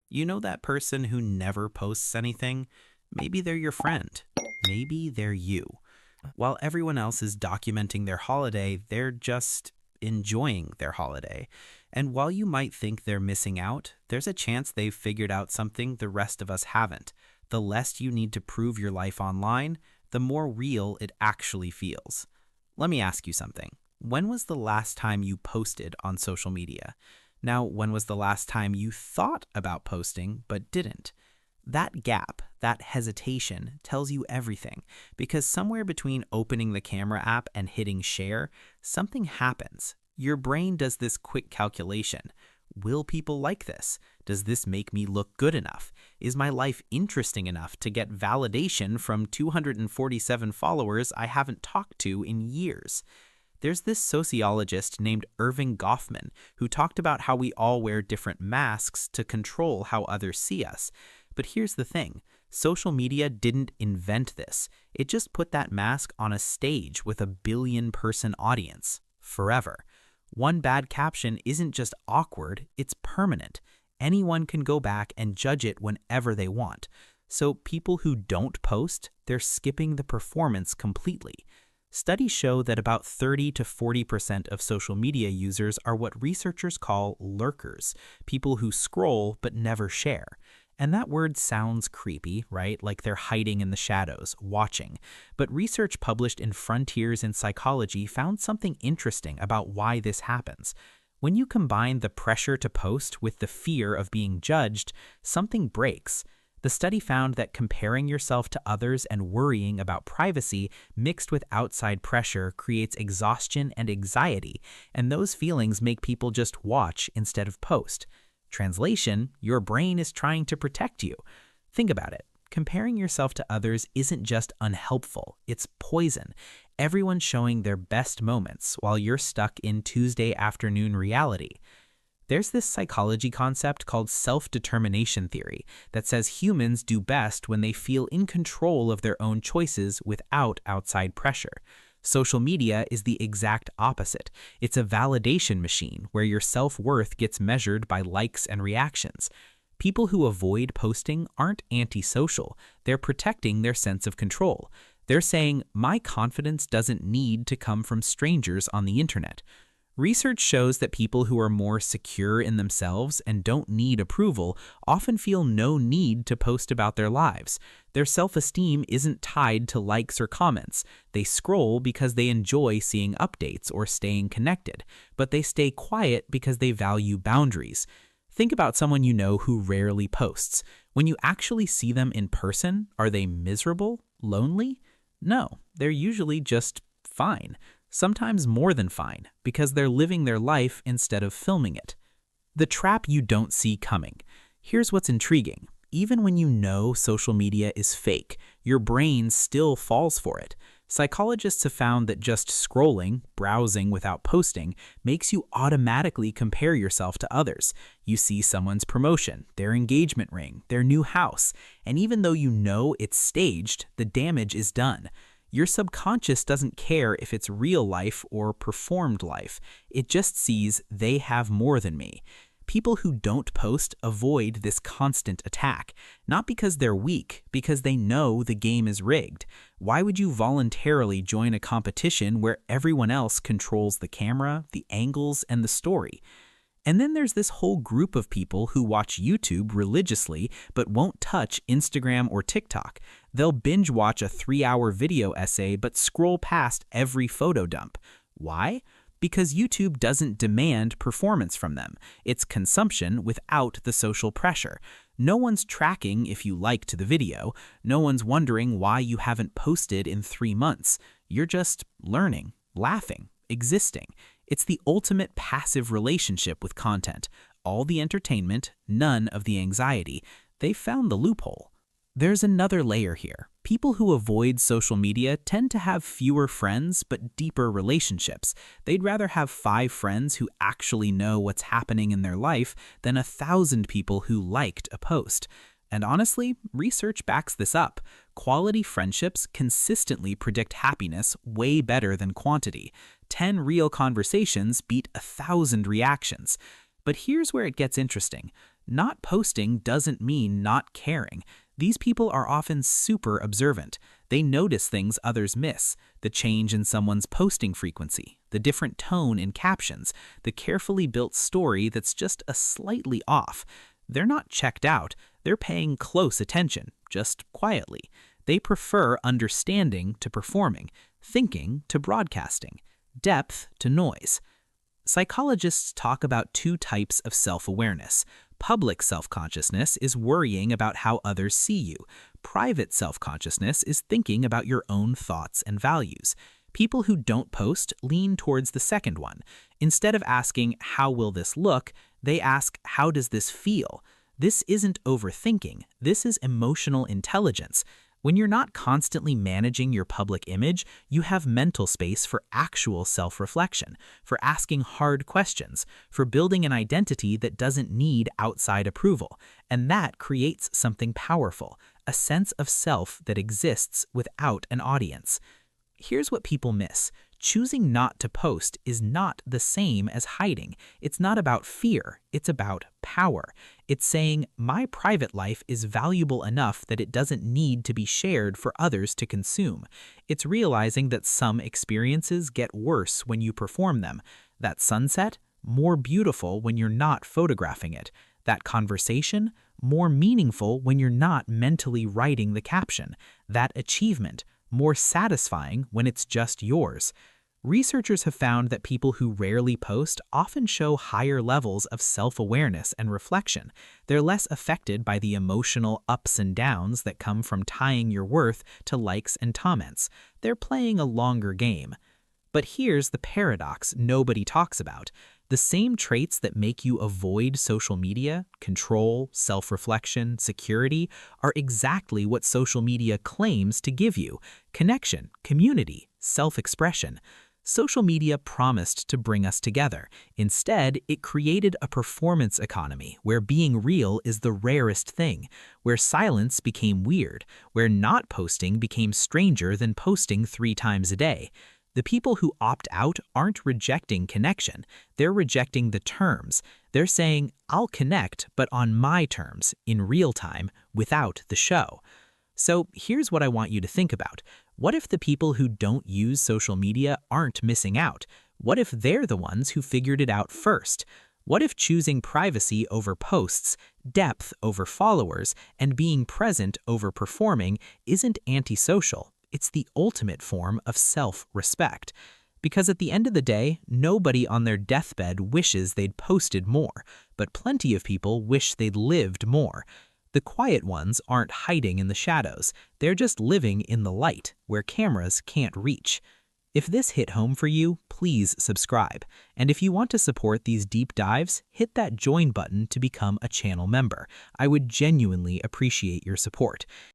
You know that person who never posts anything? Maybe they're your friend. Maybe they're you. While everyone else is documenting their holiday, they're just enjoying their holiday. And while you might think they're missing out, there's a chance they've figured out something the rest of us haven't. The less you need to prove your life online, the more real it actually feels. Let me ask you something. When was the last time you posted on social media? Now, when was the last time you thought about posting but didn't? That gap, that hesitation, tells you everything, because somewhere between opening the camera app and hitting share, something happens. Your brain does this quick calculation. Will people like this? Does this make me look good enough? Is my life interesting enough to get validation from 247 followers I haven't talked to in years? There's this sociologist named Irving Goffman who talked about how we all wear different masks to control how others see us. But here's the thing, social media didn't invent this. It just put that mask on a stage with a billion-person audience, forever. One bad caption isn't just awkward, it's permanent. Anyone can go back and judge it whenever they want. So people who don't post, they're skipping the performance completely. Studies show that about 30 to 40% of social media users are what researchers call lurkers, people who scroll but never share. And that word sounds creepy, right? Like they're hiding in the shadows, watching. But research published in Frontiers in Psychology found something interesting about why this happens. When you combine the pressure to post with the fear of being judged, something breaks. The study found that comparing yourself to others and worrying about privacy mixed with outside pressure creates exhaustion and anxiety, and those feelings make people just watch instead of post. Translation, your brain is trying to protect you. Think about it. Comparing yourself to others isn't just unhelpful, it's poison. Everyone's showing their best moments while you're stuck in Tuesday afternoon reality. There's this psychology concept called self-determination theory that says humans do best when they feel in control of their own choices without outside pressure. Social media is the exact opposite. It's a validation machine where your self-worth gets measured by likes and reactions. People who avoid posting aren't antisocial. They're protecting their sense of control. They're saying, my confidence doesn't need to come from strangers on the internet. Research shows that people who are more secure in themselves and don't need approval often feel no need to post about their lives. Their self-esteem isn't tied to likes or comments. They scroll because they enjoy seeing updates or staying connected, but they stay quiet because they value boundaries. Think about someone you know who rarely posts. When you actually see them in person, are they miserable? Lonely? No, they're usually just fine. Sometimes more than fine, because they're living their life instead of filming it. The trap you don't see coming. Here's what's intriguing. Even when you know social media is fake, your brain still falls for it. Psychologists have found that just scrolling, browsing without posting, makes you automatically compare yourself to others. You see someone's promotion, their engagement ring, their new house, and even though you know it's staged, the damage is done. Your subconscious doesn't care if it's real life or performed life. It just sees they have more than me. People who don't post avoid this constant attack, not because they're weak, because they know the game is rigged. Why would you voluntarily join a competition where everyone else controls the camera, the angles, and the story? And then there's this whole group of people who watch YouTube religiously but won't touch Instagram or TikTok. They'll binge watch a 3-hour video essay but scroll past every photo dump. Why? Because YouTube doesn't demand performance from them. It's consumption without the social pressure. No one's tracking if you liked the video. No one's wondering why you haven't posted in 3 months. You're just learning, laughing, existing. It's the ultimate passive relationship with content. All the entertainment, none of the anxiety. They've found the loophole. There's another layer here. People who avoid social media tend to have fewer friends but deeper relationships. They'd rather have 5 friends who actually know what's happening in their life than 1,000 people who liked a post. And honestly, research backs this up. Quality friendships consistently predict happiness way better than quantity. 10 real conversations beat 1,000 reactions. But here's where it gets interesting. Not posting doesn't mean not caring. These people are often super observant. They notice things others miss, the change in someone's posting frequency, the different tone in captions, the carefully built story that's just a slightly off. They're not checked out, they're paying close attention, just quietly. They prefer understanding to performing, thinking to broadcasting, depth to noise. Psychologists talk about two types of self-awareness. Public self-consciousness is worrying about how others see you. Private self-consciousness is thinking about your own thoughts and values. People who don't post lean towards the second one. Instead of asking, "How will this look?" they ask, "How does this feel?" This isn't overthinking. This is emotional intelligence. When you're not constantly managing your public image, you have mental space for actual self-reflection, for asking hard questions, for building an identity that doesn't need outside approval. And that creates something powerful, a sense of self that exists without an audience. Here's what people miss. Choosing not to post is not the same as hiding. It's not about fear, it's about power. It's saying, my private life is valuable enough that it doesn't need to be shared for others to consume. It's realizing that some experiences get worse when you perform them. That sunset, more beautiful when you're not photographing it. That conversation, more meaningful when you're not mentally writing the caption. That achievement, more satisfying when it's just yours. Researchers have found that people who rarely post often show higher levels of self-awareness and reflection. They're less affected by the emotional ups and downs that come from tying your worth to likes and comments. They're playing a longer game. But here's the paradox nobody talks about. The same traits that make you avoid social media, control, self-reflection, security, are exactly what social media claims to give you: connection, community, self-expression. Social media promised to bring us together. Instead, it created a performance economy where being real is the rarest thing, where silence became weird, where not posting became stranger than posting 3 times a day. The people who opt out aren't rejecting connection, they're rejecting the terms. They're saying, I'll connect, but on my terms, in real time, without the show. So here's what I want you to think about. What if the people who don't use social media aren't missing out? What if they're the ones who figured it out first? What if choosing privacy over posts, depth over followers, and being present over performing isn't antisocial? It's the ultimate form of self-respect. Because at the end of the day, nobody on their deathbed wishes they'd posted more, but plenty of people wish they'd lived more. The quiet ones aren't hiding in the shadows. They're just living in the light, where cameras can't reach. If this hit home for you, please subscribe. And if you want to support these deep dives, hit that join button to become a channel member. I would genuinely appreciate your support.